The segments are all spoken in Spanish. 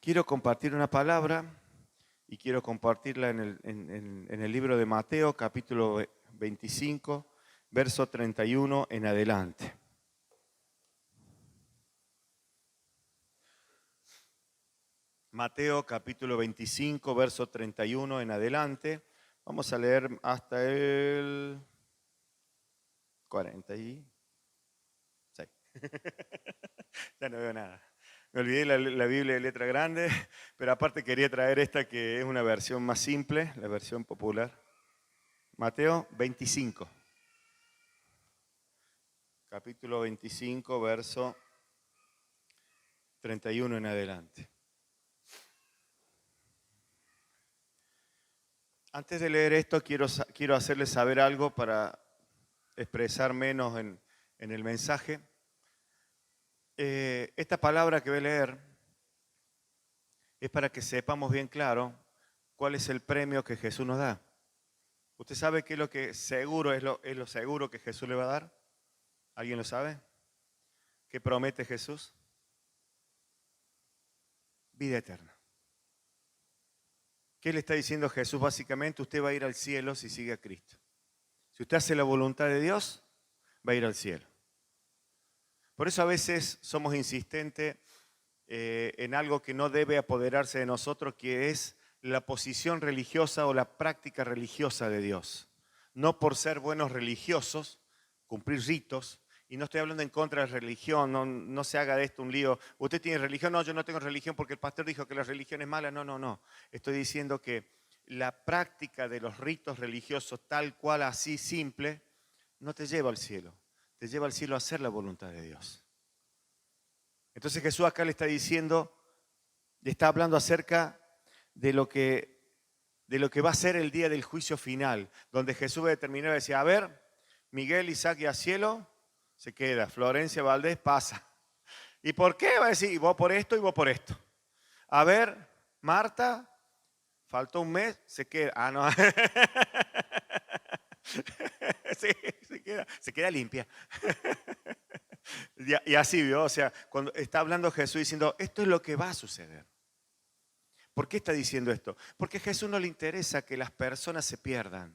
Quiero compartir una palabra y quiero compartirla en el libro de Mateo, capítulo 25, verso 31 en adelante. Mateo, capítulo 25, verso 31 en adelante. Vamos a leer hasta el 46. Ya no veo nada. Me olvidé la Biblia de letra grande, pero aparte quería traer esta que es una versión más simple, la versión popular. Mateo 25, capítulo 25, verso 31 en adelante. Antes de leer esto, quiero hacerles saber algo para expresar menos en el mensaje. Esta palabra que voy a leer es para que sepamos bien claro cuál es el premio que Jesús nos da. ¿Usted sabe qué es lo que seguro es lo seguro que Jesús le va a dar? ¿Alguien lo sabe? ¿Qué promete Jesús? Vida eterna. ¿Qué le está diciendo Jesús? Básicamente, usted va a ir al cielo si sigue a Cristo. Si usted hace la voluntad de Dios, va a ir al cielo. Por eso a veces somos insistentes en algo que no debe apoderarse de nosotros, que es la posición religiosa o la práctica religiosa de Dios. No por ser buenos religiosos, cumplir ritos, y no estoy hablando en contra de la religión, no se haga de esto un lío. ¿Usted tiene religión? No, yo no tengo religión porque el pastor dijo que la religión es mala. No. Estoy diciendo que la práctica de los ritos religiosos tal cual, así simple, no te lleva al cielo. Te lleva al cielo a hacer la voluntad de Dios. Entonces Jesús acá le está diciendo, le está hablando acerca de lo que va a ser el día del juicio final, donde Jesús va a determinar y decir, a ver, Miguel, Isaac y Acielo se queda, Florencia Valdés pasa. ¿Y por qué? Va a decir, y vos por esto y vos por esto. A ver, Marta, faltó un mes, se queda. Ah, no. Sí, se queda limpia. Y así vio, o sea, cuando está hablando Jesús diciendo, esto es lo que va a suceder. ¿Por qué está diciendo esto? Porque a Jesús no le interesa que las personas se pierdan,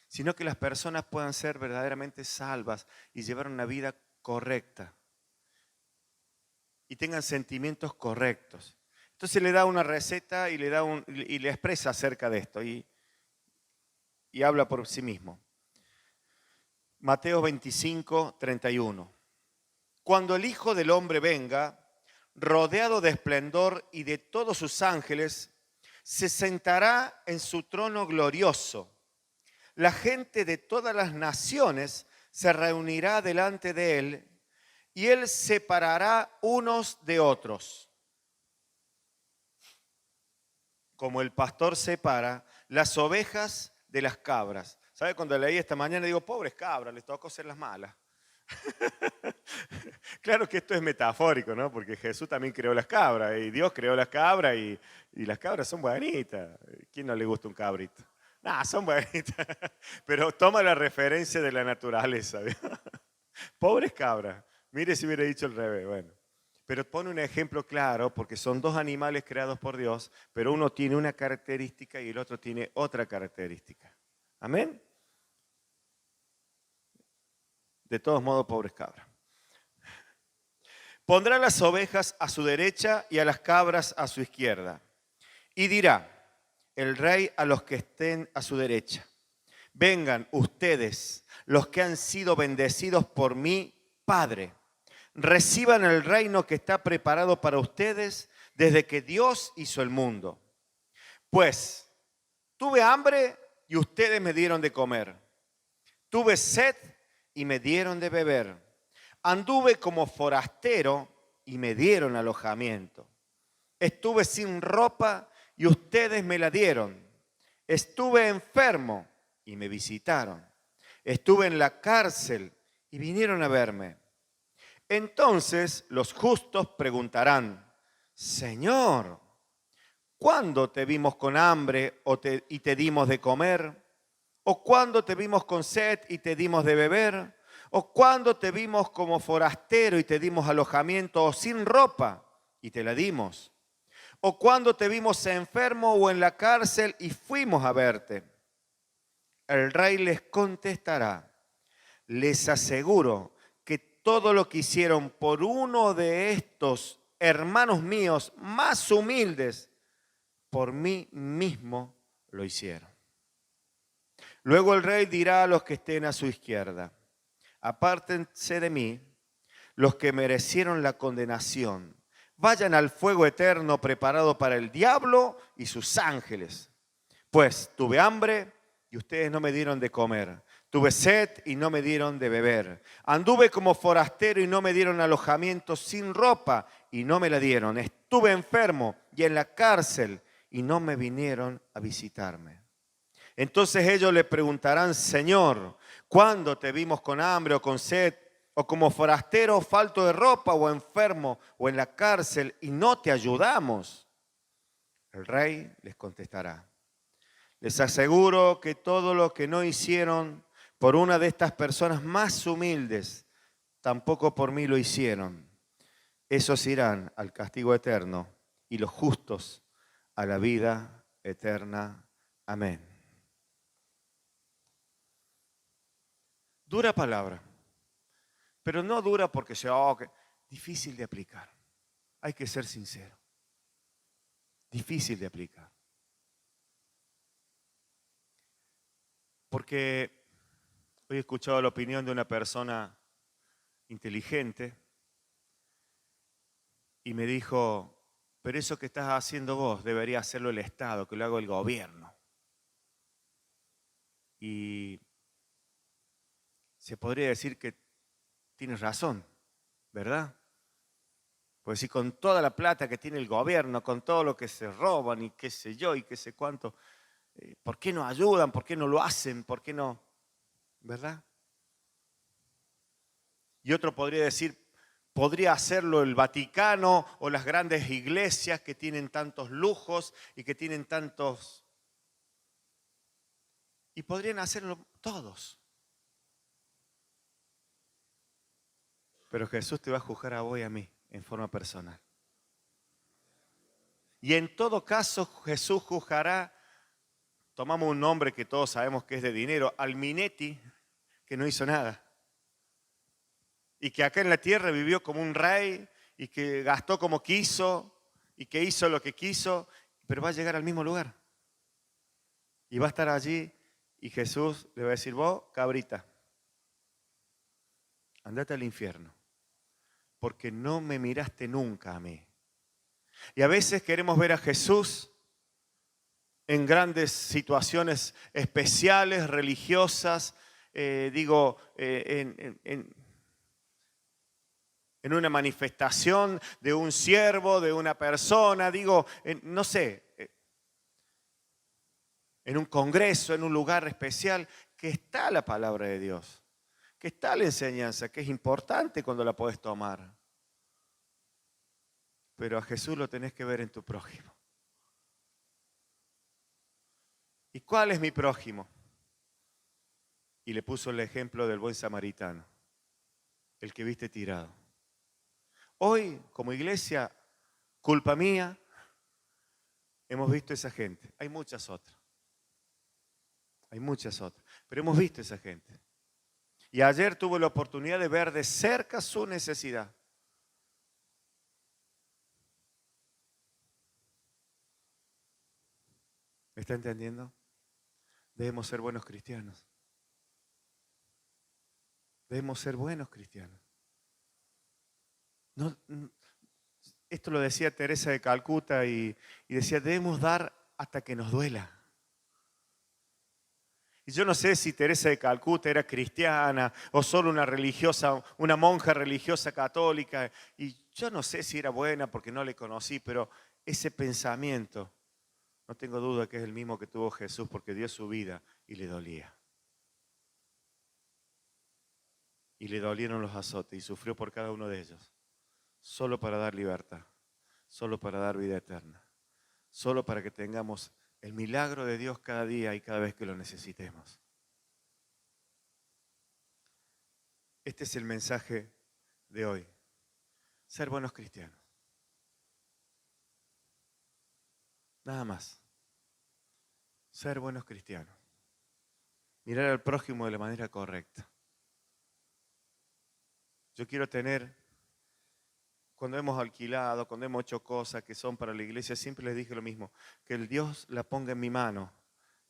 sino que las personas puedan ser verdaderamente salvas y llevar una vida correcta y tengan sentimientos correctos. Entonces le da una receta y le expresa acerca de esto y habla por sí mismo. Mateo 25, 31. Cuando el Hijo del Hombre venga, rodeado de esplendor y de todos sus ángeles, se sentará en su trono glorioso. La gente de todas las naciones se reunirá delante de él y él separará unos de otros. Como el pastor separa las ovejas de las cabras. ¿Sabe? Cuando leí esta mañana digo, pobres cabras, les tocó ser las malas. Claro que esto es metafórico, ¿no? Porque Jesús también creó las cabras y Dios creó las cabras y las cabras son bonitas. ¿Quién no le gusta un cabrito? No, son bonitas, pero toma la referencia de la naturaleza. Pobres cabras. Mire si hubiera dicho al revés, bueno. Pero pone un ejemplo claro porque son dos animales creados por Dios, pero uno tiene una característica y el otro tiene otra característica. ¿Amén? De todos modos, pobres cabras. Pondrá las ovejas a su derecha y a las cabras a su izquierda. Y dirá el rey a los que estén a su derecha: vengan ustedes, los que han sido bendecidos por mi Padre. Reciban el reino que está preparado para ustedes desde que Dios hizo el mundo. Pues tuve hambre y ustedes me dieron de comer. Tuve sed y me dieron de beber. Anduve como forastero y me dieron alojamiento. Estuve sin ropa y ustedes me la dieron. Estuve enfermo y me visitaron. Estuve en la cárcel y vinieron a verme. Entonces los justos preguntarán: Señor, ¿cuándo te vimos con hambre y te dimos de comer? ¿O cuándo te vimos con sed y te dimos de beber? ¿O cuándo te vimos como forastero y te dimos alojamiento? ¿O sin ropa y te la dimos? ¿O cuándo te vimos enfermo o en la cárcel y fuimos a verte? El rey les contestará: les aseguro que todo lo que hicieron por uno de estos hermanos míos más humildes, por mí mismo lo hicieron. Luego el rey dirá a los que estén a su izquierda: apártense de mí los que merecieron la condenación. Vayan al fuego eterno preparado para el diablo y sus ángeles. Pues tuve hambre y ustedes no me dieron de comer. Tuve sed y no me dieron de beber. Anduve como forastero y no me dieron alojamiento, sin ropa y no me la dieron. Estuve enfermo y en la cárcel y no me vinieron a visitarme. Entonces ellos le preguntarán: Señor, ¿cuándo te vimos con hambre o con sed, o como forastero, falto de ropa, o enfermo, o en la cárcel, y no te ayudamos? El rey les contestará: les aseguro que todo lo que no hicieron por una de estas personas más humildes, tampoco por mí lo hicieron. Esos irán al castigo eterno y los justos a la vida eterna. Amén. Dura palabra, pero no dura porque sea difícil de aplicar. Hay que ser sincero. Difícil de aplicar. Porque hoy he escuchado la opinión de una persona inteligente y me dijo: pero eso que estás haciendo vos debería hacerlo el Estado, que lo haga el gobierno. Y se podría decir que tienes razón, ¿verdad? Pues si con toda la plata que tiene el gobierno, con todo lo que se roban y qué sé yo y qué sé cuánto, ¿por qué no ayudan? ¿Por qué no lo hacen? ¿Por qué no? ¿Verdad? Y otro podría decir: podría hacerlo el Vaticano o las grandes iglesias que tienen tantos lujos y que tienen tantos... Y podrían hacerlo todos. Pero Jesús te va a juzgar a vos y a mí en forma personal. Y en todo caso Jesús juzgará, tomamos un nombre que todos sabemos que es de dinero, al Minetti, que no hizo nada. Y que acá en la tierra vivió como un rey y que gastó como quiso y que hizo lo que quiso, pero va a llegar al mismo lugar. Y va a estar allí y Jesús le va a decir: vos, cabrita, andate al infierno, porque no me miraste nunca a mí. Y a veces queremos ver a Jesús en grandes situaciones especiales, religiosas, en una manifestación de un siervo, de una persona, no sé, en un congreso, en un lugar especial, que está la palabra de Dios, que está la enseñanza, que es importante cuando la podés tomar. Pero a Jesús lo tenés que ver en tu prójimo. ¿Y cuál es mi prójimo? Y le puso el ejemplo del buen samaritano, el que viste tirado. Hoy, como iglesia, culpa mía, hemos visto esa gente. Hay muchas otras. Hay muchas otras. Pero hemos visto esa gente. Y ayer tuve la oportunidad de ver de cerca su necesidad. ¿Me está entendiendo? Debemos ser buenos cristianos. Debemos ser buenos cristianos. No, esto lo decía Teresa de Calcuta y decía: debemos dar hasta que nos duela. Y yo no sé si Teresa de Calcuta era cristiana o solo una religiosa, una monja religiosa católica. Y yo no sé si era buena porque no le conocí, pero ese pensamiento, no tengo duda que es el mismo que tuvo Jesús, porque dio su vida y le dolía. Y le dolieron los azotes y sufrió por cada uno de ellos. Solo para dar libertad, solo para dar vida eterna, solo para que tengamos el milagro de Dios cada día y cada vez que lo necesitemos. Este es el mensaje de hoy. Ser buenos cristianos. Nada más. Ser buenos cristianos. Mirar al prójimo de la manera correcta. Yo quiero tener, cuando hemos alquilado, cuando hemos hecho cosas que son para la iglesia, siempre les dije lo mismo, que el Dios la ponga en mi mano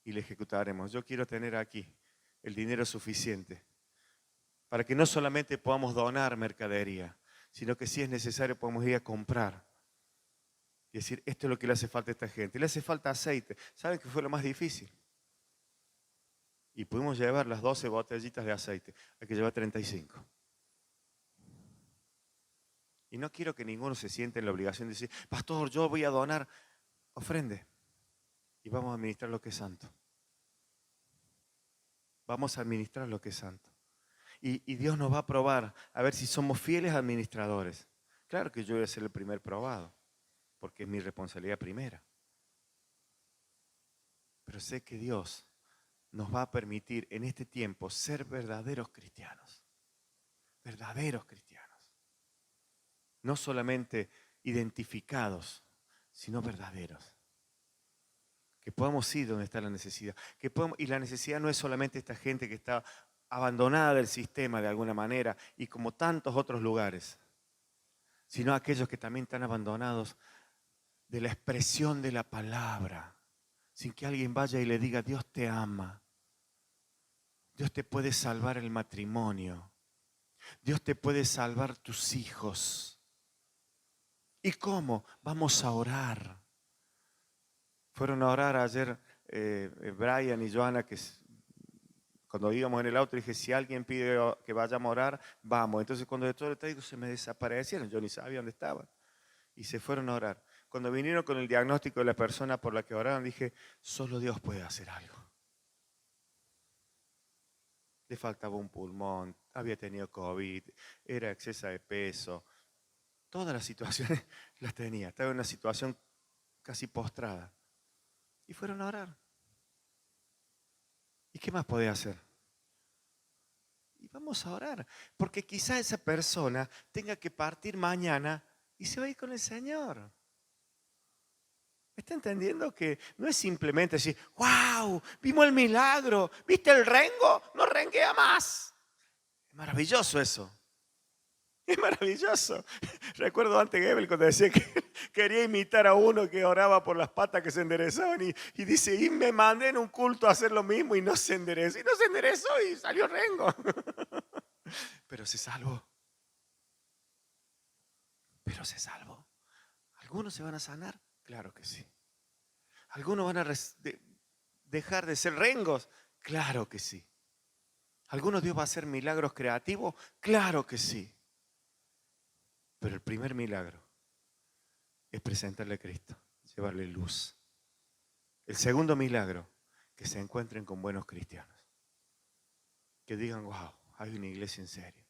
y la ejecutaremos. Yo quiero tener aquí el dinero suficiente para que no solamente podamos donar mercadería, sino que si es necesario podamos ir a comprar y decir, esto es lo que le hace falta a esta gente. Le hace falta aceite. ¿Saben qué fue lo más difícil? Y pudimos llevar las 12 botellitas de aceite. Hay que llevar 35. Y no quiero que ninguno se sienta en la obligación de decir, pastor, yo voy a donar. Ofrende. Y vamos a administrar lo que es santo. Vamos a administrar lo que es santo. Y Dios nos va a probar a ver si somos fieles administradores. Claro que yo voy a ser el primer probado, porque es mi responsabilidad primera. Pero sé que Dios nos va a permitir en este tiempo ser verdaderos cristianos. Verdaderos cristianos. No solamente identificados, sino verdaderos. Que podamos ir donde está la necesidad. Y la necesidad no es solamente esta gente que está abandonada del sistema de alguna manera y como tantos otros lugares, sino aquellos que también están abandonados de la expresión de la palabra, sin que alguien vaya y le diga, Dios te ama, Dios te puede salvar el matrimonio, Dios te puede salvar tus hijos. ¿Y cómo? Vamos a orar. Fueron a orar ayer Brian y Joana, que cuando íbamos en el auto dije, si alguien pide que vayamos a orar, vamos. Entonces cuando de todo el traigo se me desaparecieron, yo ni sabía dónde estaban. Y se fueron a orar. Cuando vinieron con el diagnóstico de la persona por la que oraron, dije, solo Dios puede hacer algo. Le faltaba un pulmón, había tenido COVID, era exceso de peso. Todas las situaciones las tenía. Estaba en una situación casi postrada. Y fueron a orar. ¿Y qué más podía hacer? Y vamos a orar. Porque quizá esa persona tenga que partir mañana y se va a ir con el Señor. ¿Me está entendiendo? Que no es simplemente decir, wow, vimos el milagro, ¿viste el rengo? No renguea más. Es maravilloso eso. Es maravilloso. Recuerdo antes Gebel cuando decía que quería imitar a uno que oraba por las patas que se enderezaban y dice, y me mandé en un culto a hacer lo mismo y no se enderezó. Y no se enderezó y salió rengo. Pero se salvó. Pero se salvó. ¿Algunos se van a sanar? Claro que sí. ¿Algunos van a dejar de ser rengos? Claro que sí. ¿Algunos Dios va a hacer milagros creativos? Claro que sí. Pero el primer milagro es presentarle a Cristo, llevarle luz. El segundo milagro, que se encuentren con buenos cristianos. Que digan, wow, hay una iglesia en serio.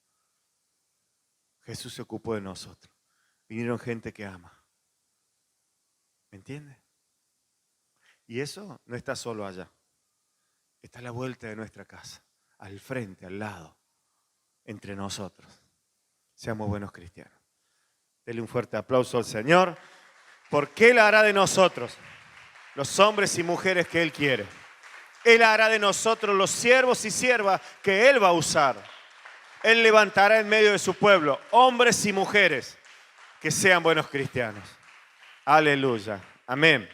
Jesús se ocupó de nosotros. Vinieron gente que ama. ¿Me entiende? Y eso no está solo allá. Está a la vuelta de nuestra casa, al frente, al lado, entre nosotros. Seamos buenos cristianos. Dele un fuerte aplauso al Señor, porque Él hará de nosotros los hombres y mujeres que Él quiere. Él hará de nosotros los siervos y siervas que Él va a usar. Él levantará en medio de su pueblo hombres y mujeres que sean buenos cristianos. Aleluya. Amén.